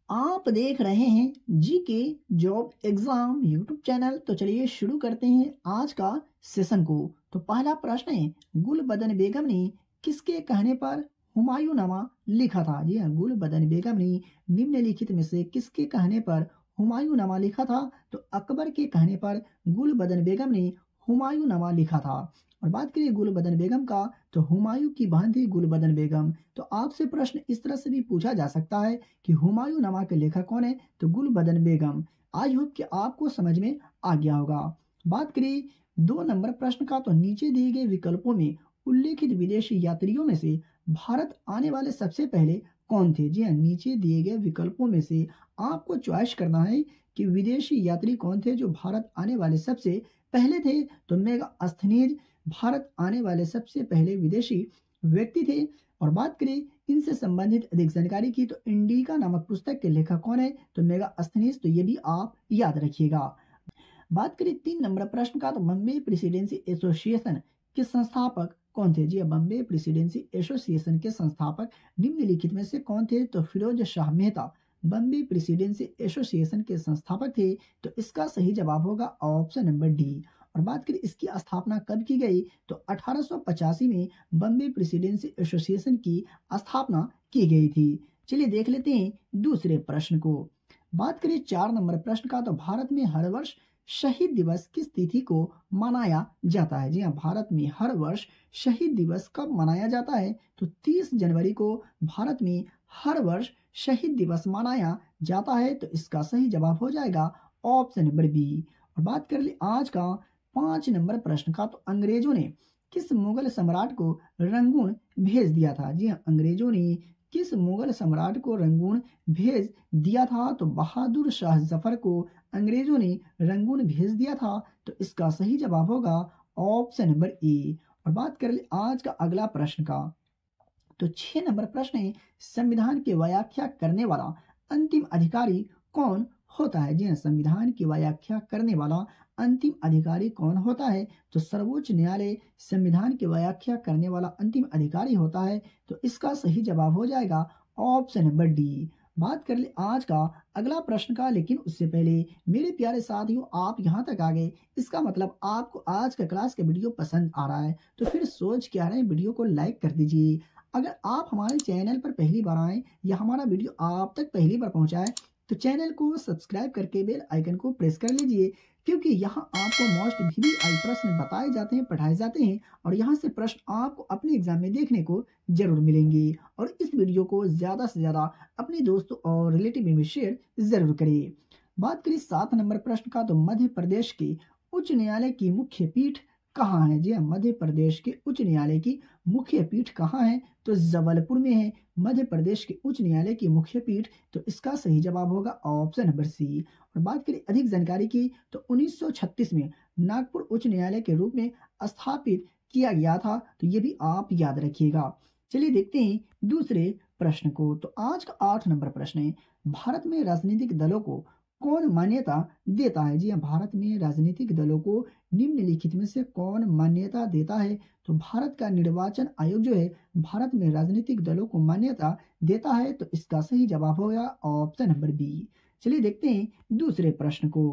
आप देख रहे हैं GK job exam YouTube channel. तो चलिए शुरू करते हैं आज का सेशन को। तो पहला प्रश्न है, गुलबदन बेगम ने किसके कहने पर हुमायूंनामा लिखा था? जी हाँ, गुलबदन बेगम ने निम्नलिखित में से किसके कहने पर हुमायूंनामा लिखा था? तो अकबर के कहने पर गुलबदन बेगम ने हुमायूंनामा लिखा था। और बात करिए गुलबदन बेगम का, तो हुमायूं की बहन थी गुलबदन बेगम। तो आपसे प्रश्न इस तरह से भी पूछा जा सकता है कि हुमायूंनामा के लेखक कौन है? तो गुलबदन बेगम। आई होप कि आपको समझ में आ गया होगा। बात करिए 2 नंबर प्रश्न का, तो नीचे दिए गए विकल्पों में उल्लेखित विदेशी यात्रियों में से भारत आने वाले सबसे पहले कौन थे? जी हाँ, नीचे दिए गए विकल्पों में से आपको चॉइस करना है कि विदेशी यात्री कौन थे जो भारत आने वाले सबसे पहले थे। तो मेगास्थनीज भारत आने वाले सबसे पहले विदेशी व्यक्ति थे। और बात करें इनसे संबंधित अधिक जानकारी की, तो इंडिका नामक पुस्तक के लेखक कौन है? तो मेगास्थनीज। तो ये भी आप याद रखिएगा। बात करें 3 नंबर प्रश्न का, तो बम्बे प्रेसिडेंसी एसोसिएशन के संस्थापक कौन थे? जी हाँ, बम्बे प्रेसिडेंसी एसोसिएशन के संस्थापक निम्नलिखित में से कौन थे? तो फिरोज शाह मेहता बम्बे प्रेसिडेंसी एसोसिएशन के संस्थापक थे। तो इसका सही जवाब होगा ऑप्शन नंबर डी। और बात करें इसकी स्थापना कब की गई? तो 1885 में बम्बे प्रेसिडेंसी एसोसिएशन की स्थापना की गई थी। चलिए देख लेते हैं दूसरे प्रश्न को। बात करें 4 नंबर प्रश्न का, तो भारत में हर वर्ष शहीद दिवस किस तिथि को मनाया जाता है? जी हाँ, भारत में हर वर्ष शहीद दिवस कब मनाया जाता है? तो 30 जनवरी को भारत में हर वर्ष शहीद दिवस मनाया जाता है। तो इसका सही जवाब हो जाएगा ऑप्शन नंबर बी। और बात कर ले आज का 5 नंबर प्रश्न का, तो अंग्रेजों ने किस मुगल सम्राट को रंगून भेज दिया था? जी हाँ, अंग्रेजों ने किस मुगल सम्राट को रंगून भेज दिया था? तो बहादुर शाह जफर को अंग्रेजों ने रंगून भेज दिया था। तो इसका सही जवाब होगा ऑप्शन नंबर ए। और बात कर ले आज का अगला प्रश्न का, तो 6 नंबर प्रश्न है, संविधान की व्याख्या करने वाला अंतिम अधिकारी कौन होता है? जी हाँ, संविधान की व्याख्या करने वाला अंतिम अधिकारी कौन होता है? तो सर्वोच्च न्यायालय संविधान की व्याख्या करने वाला अंतिम अधिकारी होता है। तो इसका सही जवाब हो जाएगा ऑप्शन नंबर डी। बात कर ले आज का अगला प्रश्न का, लेकिन उससे पहले मेरे प्यारे साथियों, आप यहाँ तक आ गए, इसका मतलब आपको आज का क्लास का वीडियो पसंद आ रहा है। तो फिर सोच क्या रहे, वीडियो को लाइक कर दीजिए। अगर आप हमारे चैनल पर पहली बार आए या हमारा वीडियो आप तक पहली बार पहुंचा है, तो चैनल को सब्सक्राइब करके बेल आइकन को प्रेस कर लीजिए, क्योंकि यहाँ आपको मोस्ट वीवीआई प्रश्न बताए जाते हैं, पढ़ाए जाते हैं, और यहाँ से प्रश्न आपको अपने एग्जाम में देखने को जरूर मिलेंगे। और इस वीडियो को ज़्यादा से ज़्यादा अपने दोस्तों और रिलेटिव में शेयर जरूर करिए। बात करिए 7 नंबर प्रश्न का, तो मध्य प्रदेश के उच्च न्यायालय की मुख्य पीठ कहाँ है? जी हाँ, मध्य प्रदेश के उच्च न्यायालय की मुख्य पीठ कहाँ है? तो जबलपुर में है मध्य प्रदेश के उच्च न्यायालय की मुख्य पीठ। तो इसका सही जवाब होगा ऑप्शन नंबर सी। और बात करें अधिक जानकारी की, तो 1936 में नागपुर उच्च न्यायालय के रूप में स्थापित किया गया था। तो ये भी आप याद रखिएगा। चलिए देखते हैं दूसरे प्रश्न को। तो आज का 8 नंबर प्रश्न है, भारत में राजनीतिक दलों को कौन मान्यता देता है? जी हाँ, भारत में राजनीतिक दलों को निम्नलिखित में से कौन मान्यता देता है? तो भारत का निर्वाचन आयोग जो है भारत में राजनीतिक दलों को मान्यता देता है। तो इसका सही जवाब होगा ऑप्शन नंबर बी। चलिए देखते हैं दूसरे प्रश्न को।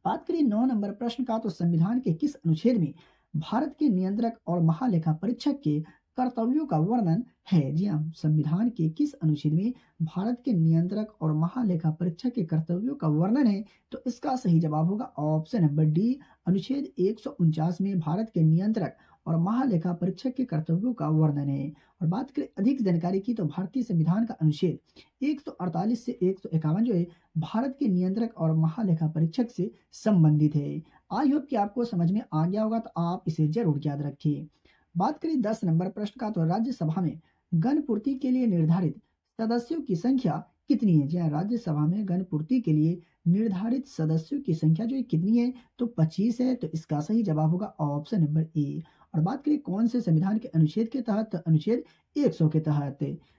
बात करें 9 नंबर प्रश्न का, तो संविधान के किस अनुच्छेद में भारत के नियंत्रक और महालेखा परीक्षक के कर्तव्यों का वर्णन है? जी हाँ, संविधान के किस अनुच्छेद में भारत के नियंत्रक और महालेखा परीक्षक के कर्तव्यों का वर्णन है? तो इसका सही जवाब होगा ऑप्शन नंबर डी। अनुच्छेद 149 में भारत के नियंत्रक और महालेखा परीक्षक के कर्तव्यों का वर्णन है। और बात करें अधिक जानकारी की, तो भारतीय संविधान का अनुच्छेद 148 से 151 जो है भारत के नियंत्रक और महालेखा परीक्षक से संबंधित है। आई होप कि आपको समझ में आ गया होगा, तो आप इसे जरूर याद रखिए। बात करें 10 नंबर प्रश्न का, तो राज्यसभा में गणपूर्ति के लिए निर्धारित सदस्यों की संख्या कितनी है? जी हाँ, राज्यसभा में गणपूर्ति के लिए निर्धारित सदस्यों की संख्या जो है कितनी है? तो 25 है। तो इसका सही जवाब होगा ऑप्शन नंबर ए। और बात करें कौन से संविधान के अनुच्छेद के तहत? तो अनुच्छेद 100 के तहत।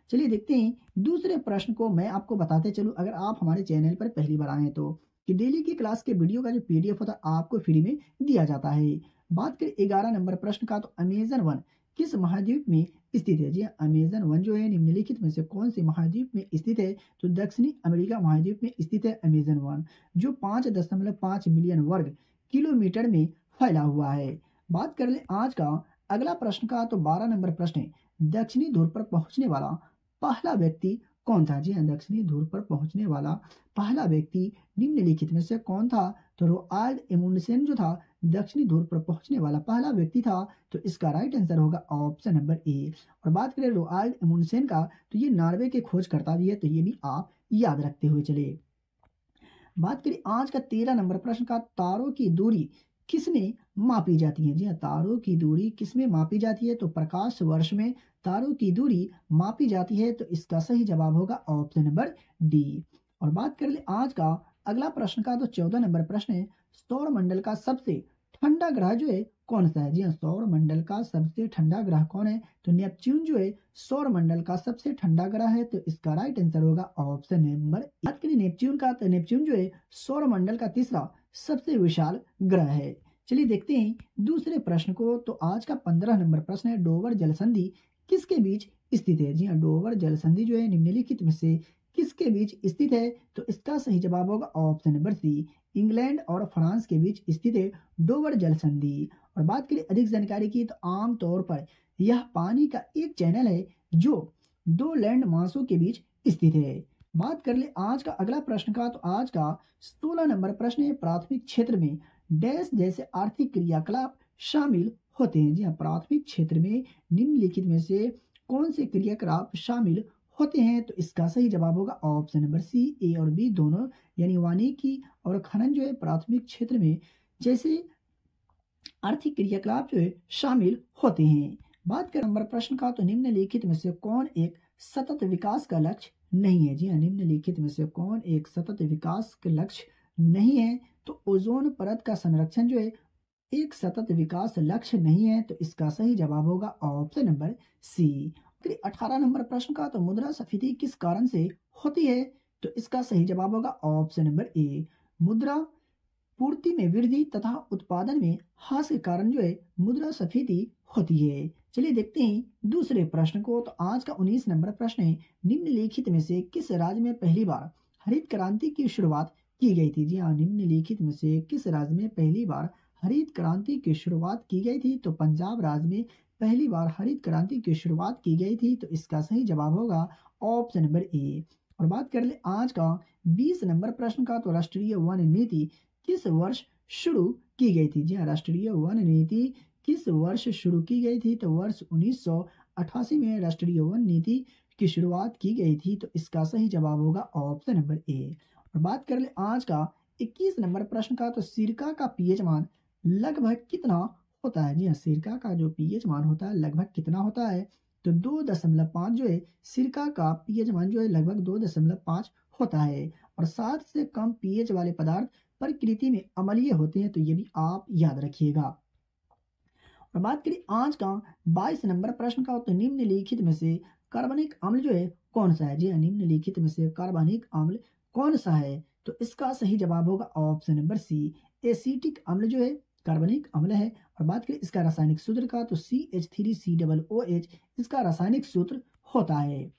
चलिए देखते हैं दूसरे प्रश्न को। मैं आपको बताते चलूं, अगर आप हमारे चैनल पर पहली बार आए हैं, तो कि डेली की क्लास के वीडियो का जो पीडीएफ होता है आपको फ्री में दिया जाता है। बात करें 11 नंबर प्रश्न का, तो अमेजन वन किस महाद्वीप में स्थित है? जी हाँ, अमेजन वन जो है निम्नलिखित में से कौन से महाद्वीप में स्थित है? तो दक्षिणी अमेरिका महाद्वीप में स्थित है अमेजन वन, जो 5.5 मिलियन वर्ग किलोमीटर में फैला हुआ है। बात कर ले आज का अगला प्रश्न का, तो 12 नंबर प्रश्न है, दक्षिणी ध्रुव पर पहुंचने वाला पहला व्यक्ति कौन था? जी हाँ, दक्षिणी ध्रुव पर पहुंचने वाला पहला व्यक्ति निम्नलिखित में से कौन था? तो रोआल्ड एमुंडसेन जो था दक्षिणी ध्रुव पर पहुंचने वाला पहला व्यक्ति था। तो इसका राइट आंसर होगा ऑप्शन नंबर ए। और बात करें रोआल्ड एमुंडसेन का, तो ये नॉर्वे के खोजकर्ता भी है, तो ये भी आप याद रखते हुए चलिए। बात करें आज का 13 नंबर प्रश्न का, तारों की दूरी किसमें मापी जाती है? जी हाँ, तारों की दूरी किसमें मापी जाती है? तो प्रकाश वर्ष में तारों की दूरी मापी जाती है। तो इसका सही जवाब होगा ऑप्शन नंबर डी। और बात कर ले आज का अगला प्रश्न का, तो 14 नंबर प्रश्न है, सौर मंडल का सबसे ठंडा ग्रह जो है कौन सा है? जी हाँ, सौर मंडल का सबसे ठंडा ग्रह कौन है? तो नेपच्यून जो है सौर मंडल का सबसे ठंडा ग्रह है। तो इसका राइट आंसर होगा ऑप्शन नंबर। बात करें नेपच्यून का, तो नेपच्यून जो है सौर मंडल का तीसरा सबसे विशाल ग्रह है। चलिए देखते हैं दूसरे प्रश्न को। तो आज का 15 नंबर प्रश्न है, डोवर जल संधि किसके बीच स्थित है? जी हाँ, डोवर जल संधि जो है निम्नलिखित में से किसके बीच स्थित है? तो इसका सही जवाब होगा ऑप्शन नंबर सी, इंग्लैंड और फ्रांस के बीच स्थित है डोवर जल संधि। और बात करें अधिक जानकारी की, तो आमतौर पर यह पानी का एक चैनल है जो दो लैंड मासों के बीच स्थित है। बात कर ले आज का अगला प्रश्न का, तो आज का 16 नंबर प्रश्न है, प्राथमिक क्षेत्र में डैश जैसे आर्थिक क्रियाकलाप शामिल होते हैं? जी हाँ, प्राथमिक क्षेत्र में निम्नलिखित में से कौन से क्रियाकलाप शामिल होते हैं? तो इसका सही जवाब होगा ऑप्शन नंबर सी, ए और बी दोनों, यानी वानिकी और खनन जो है प्राथमिक क्षेत्र में जैसे आर्थिक क्रियाकलाप जो है शामिल होते हैं। बात करें नंबर प्रश्न का, तो निम्नलिखित में से कौन एक सतत विकास का लक्ष्य नहीं है? जी हाँ, निम्नलिखित में से कौन एक सतत विकास का लक्ष्य नहीं है? तो ओजोन परत का संरक्षण जो है एक सतत विकास लक्ष्य नहीं है। तो इसका सही जवाब होगा ऑप्शन नंबर सी। 18 नंबर प्रश्न का, तो मुद्रास्फीति किस कारण से होती है? तो इसका सही जवाब होगा ऑप्शन नंबर ए, मुद्रा पूर्ति में वृद्धि तथा उत्पादन में ह्रास के कारण जो है मुद्रास्फीति होती है। चलिए देखते हैं दूसरे प्रश्न को। तो आज का 19 नंबर प्रश्न है, निम्नलिखित में से किस राज्य में पहली बार हरित क्रांति की शुरुआत की गई थी? जी हाँ, निम्नलिखित में से किस राज्य में पहली बार हरित क्रांति की शुरुआत की गई थी? तो पंजाब राज्य में पहली बार हरित क्रांति की शुरुआत की गई थी। तो इसका सही जवाब होगा ऑप्शन नंबर ए। और बात कर ले आज का 20 नंबर प्रश्न का, तो राष्ट्रीय वन नीति किस वर्ष शुरू की गई थी? जी हाँ, राष्ट्रीय वन नीति किस वर्ष शुरू की गई थी? तो वर्ष 1988 में राष्ट्रीय वन नीति की शुरुआत की गई थी। तो इसका सही जवाब होगा ऑप्शन नंबर ए। और बात कर ले आज का 21 नंबर प्रश्न का, तो सिरका का पीएच मान लगभग कितना होता है? जी हाँ, सिरका का जो पीएच मान होता है लगभग कितना होता है? तो 2.5 जो है सिरका का पीएच मान जो है लगभग 2.5 होता है। और 7 से कम पीएच वाले पदार्थ प्रकृति में अम्लीय होते हैं। तो ये भी आप याद रखिएगा। और बात करें आज का 22 नंबर प्रश्न का, तो निम्नलिखित में से कार्बनिक अम्ल जो है कौन सा है? जी हाँ, निम्नलिखित में से कार्बनिक अम्ल कौन सा है? तो इसका सही जवाब होगा ऑप्शन नंबर सी, एसिटिक अम्ल जो है कार्बनिक अम्ल है। और बात करें इसका रासायनिक सूत्र का, तो CH3COOH इसका रासायनिक सूत्र होता है।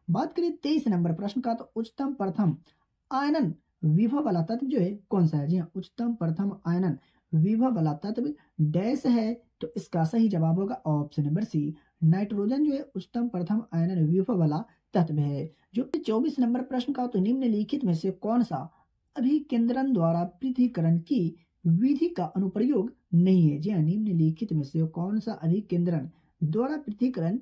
बात करें 23 नंबर प्रश्न का, तो उच्चतम प्रथम आयनन विभव वाला तत्व जो है कौन सा है? जी हाँ, उच्चतम प्रथम आयनन विभव वाला तत्व डैश है। तो इसका सही जवाब होगा ऑप्शन नंबर सी, नाइट्रोजन जो है उच्चतम प्रथम आयनन विभव वाला तत्व है। जो 24 नंबर प्रश्न का, तो निम्नलिखित में से कौन सा अभिकेंद्रन द्वारा पृथक्करण की विधि का अनुप्रयोग नहीं है? जी हाँ, निम्नलिखित में से कौन सा अभिकेंद्रन द्वारा पृथक्करण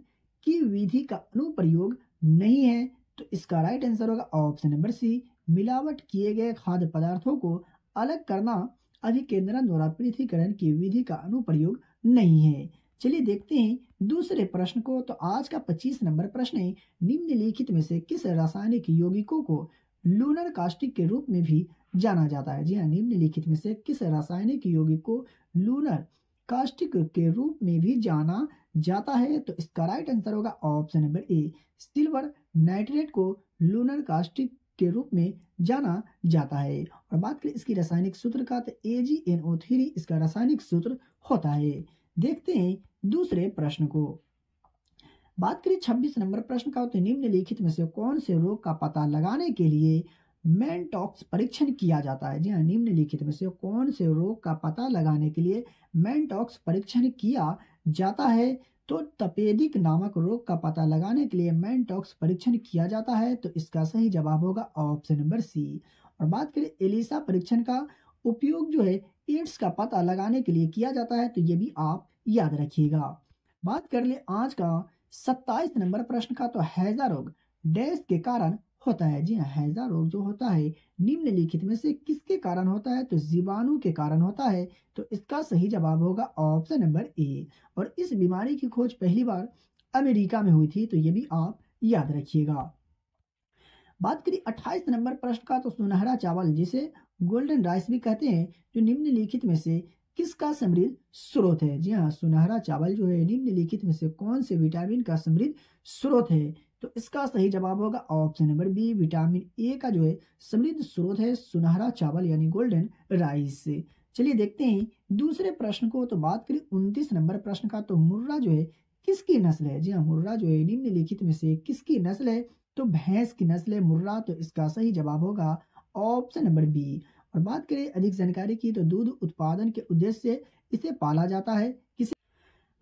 की विधि का अनुप्रयोग नहीं है? तो इसका राइट आंसर होगा ऑप्शन नंबर सी, मिलावट किए गए खाद्य पदार्थों को अलग करना अभिकेंद्रन द्वारा पृथक्करण की विधि का अनुप्रयोग नहीं है। चलिए देखते हैं दूसरे प्रश्न को। तो आज का 25 नंबर प्रश्न है, निम्नलिखित में से किस रासायनिक यौगिकों को लूनर कास्टिक के रूप में भी जाना जाता है? जी हाँ, निम्नलिखित में से किस रासायनिक यौगिक को लूनर कास्टिक के रूप में भी जाना जाता है? तो इसका राइट आंसर होगा option number A, silver nitrate को लूनर कास्टिक के रूप में जाना जाता है। और बात करें इसकी रासायनिक सूत्र का, तो AgNO3 इसका रासायनिक सूत्र होता है। देखते हैं दूसरे प्रश्न को। बात करें 26 नंबर प्रश्न का, तो निम्नलिखित में से कौन से रोग का पता लगाने के लिए मैनटॉक्स परीक्षण किया जाता है। जी हाँ, निम्नलिखित में से कौन से रोग का पता लगाने के लिए मैनटॉक्स परीक्षण किया जाता है। तो तपेदिक नामक रोग का पता लगाने के लिए मैनटॉक्स परीक्षण किया जाता है। तो इसका सही जवाब होगा ऑप्शन नंबर सी। और बात करें एलिसा परीक्षण का उपयोग जो है एड्स का पता लगाने के लिए किया जाता है। तो ये भी आप याद रखिएगा। बात कर ले आज का 27 नंबर प्रश्न का, तो हैजा रोग डैश के कारण होता है। जी हाँ, हैजा रोग जो होता है निम्नलिखित में से किसके कारण होता है। तो जीवाणु के कारण होता है। तो इसका सही जवाब होगा ऑप्शन नंबर ए। और इस बीमारी की खोज पहली बार अमेरिका में हुई थी। तो ये भी आप याद रखिएगा। बात करें 28 नंबर प्रश्न का, तो सुनहरा चावल जिसे गोल्डन राइस भी कहते हैं, जो निम्नलिखित में से किसका समृद्ध स्रोत है। जी हाँ, सुनहरा चावल जो है निम्नलिखित में से कौन से विटामिन का समृद्ध स्रोत है। तो इसका सही जवाब होगा option number B. Vitamin A का जो है समृद्ध स्रोत है सुनहरा चावल यानी गोल्डन राइस। चलिए देखते हैं दूसरे प्रश्न को। तो बात करें 29 नंबर प्रश्न का, तो मुर्रा जो है किसकी नस्ल है। जी हाँ, मुर्रा जो है निम्नलिखित में से किसकी नस्ल है। तो भैंस की नस्ल है मुर्रा। तो इसका सही जवाब होगा ऑप्शन नंबर बी। और बात करें अधिक जानकारी की, तो दूध उत्पादन के उद्देश्य से इसे पाला जाता है। किसे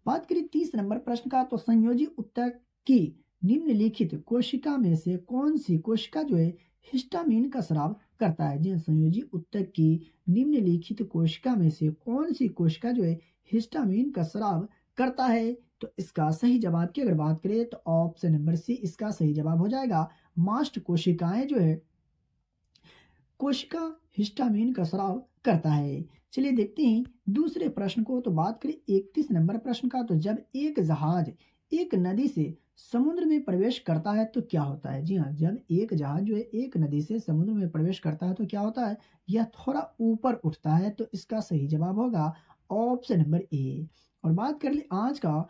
बात करें 30 नंबर प्रश्न का, तो संयोजी उत्तक की निम्नलिखित कोशिका में से कौन सी कोशिका जो है हिस्टामिन का स्राव करता है। जी हाँ, संयोजी उत्तक की निम्नलिखित कोशिका में से कौन सी कोशिका जो है हिस्टामिन का स्राव करता है। तो इसका सही जवाब की अगर बात करें, तो ऑप्शन नंबर सी इसका सही जवाब हो जाएगा। मास्ट कोशिकाएं जो है कोशिका हिस्टामिन का स्राव करता है। चलिए देखते हैं दूसरे प्रश्न को। तो बात करें 31 नंबर प्रश्न का, तो जब एक जहाज एक नदी से समुद्र में प्रवेश करता है तो क्या होता है। जी हाँ, जब एक जहाज जो है एक नदी से समुद्र में प्रवेश करता है तो क्या होता है, यह थोड़ा ऊपर उठता है। तो इसका सही जवाब होगा ऑप्शन नंबर ए। और बात कर ले आज का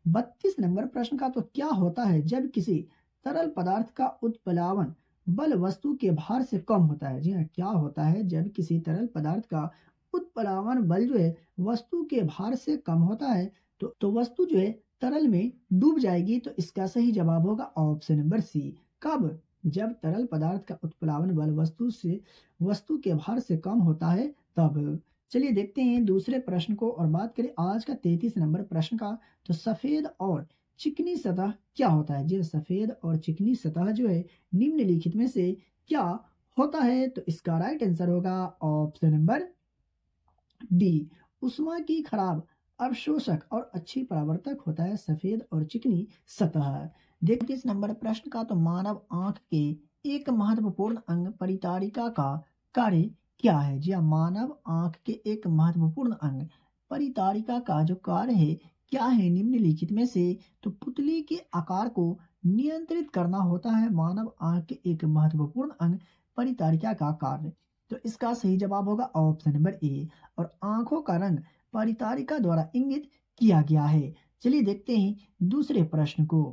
32 नंबर प्रश्न का, तो क्या होता है जब किसी तरल पदार्थ का उत्प्लावन बल वस्तु के भार से कम होता है। जी हाँ, क्या होता है जब किसी तरल पदार्थ का उत्प्लावन बल जो है वस्तु के भार से कम होता है। तो वस्तु जो है तरल में डूब जाएगी। तो इसका सही जवाब होगा ऑप्शन नंबर सी। कब, जब तरल पदार्थ का उत्प्लावन बल वस्तु के भार से कम होता है तब। चलिए देखते हैं दूसरे प्रश्न को। और बात करें आज का 33 नंबर प्रश्न का, तो सफेद और चिकनी सतह क्या होता है। जी सफेद और चिकनी सतह जो है निम्नलिखित में से क्या होता है। तो इसका राइट आंसर होगा ऑप्शन नंबर डी। उष्मा की खराब अवशोषक और अच्छी परावर्तक होता है सफेद और चिकनी सतह। देखिए इस नंबर प्रश्न का, तो मानव आंख के एक महत्वपूर्ण अंग परितारिका का कार्य क्या है। जी हाँ, मानव आंख के एक महत्वपूर्ण अंग परितारिका का जो कार्य है क्या है निम्नलिखित में से। तो पुतली के आकार को नियंत्रित करना होता है मानव आंख के एक महत्वपूर्ण अंग परितारिका का कार्य। तो इसका सही जवाब होगा ऑप्शन नंबर ए। और आंखों का रंग परितारिका द्वारा इंगित किया गया है। चलिए देखते हैं दूसरे प्रश्न को।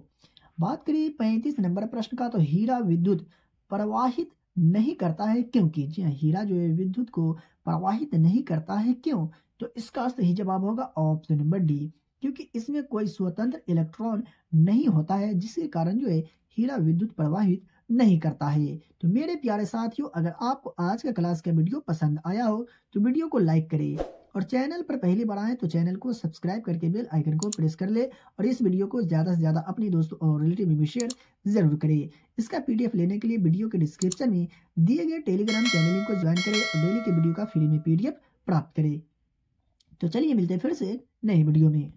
बात करिए 35 नंबर प्रश्न का, तो हीरा विद्युत प्रवाहित नहीं करता है क्योंकि। जी हाँ, हीरा जो है विद्युत को प्रवाहित नहीं करता है क्यों। तो इसका सही जवाब होगा ऑप्शन नंबर डी। क्योंकि इसमें कोई स्वतंत्र इलेक्ट्रॉन नहीं होता है जिसके कारण जो है हीरा विद्युत प्रवाहित नहीं करता है। तो मेरे प्यारे साथियों, अगर आपको आज का क्लास का वीडियो पसंद आया हो तो वीडियो को लाइक करें और चैनल पर पहली बार आए तो चैनल को सब्सक्राइब करके बेल आइकन को प्रेस कर ले और इस वीडियो को ज़्यादा से ज़्यादा अपने दोस्तों और रिलेटिव में भी शेयर जरूर करें। इसका पीडीएफ लेने के लिए वीडियो के डिस्क्रिप्शन में दिए गए टेलीग्राम चैनल लिंक को ज्वाइन करें और डेली के वीडियो का फ्री में पीडीएफ प्राप्त करें। तो चलिए मिलते हैं फिर से नई वीडियो में।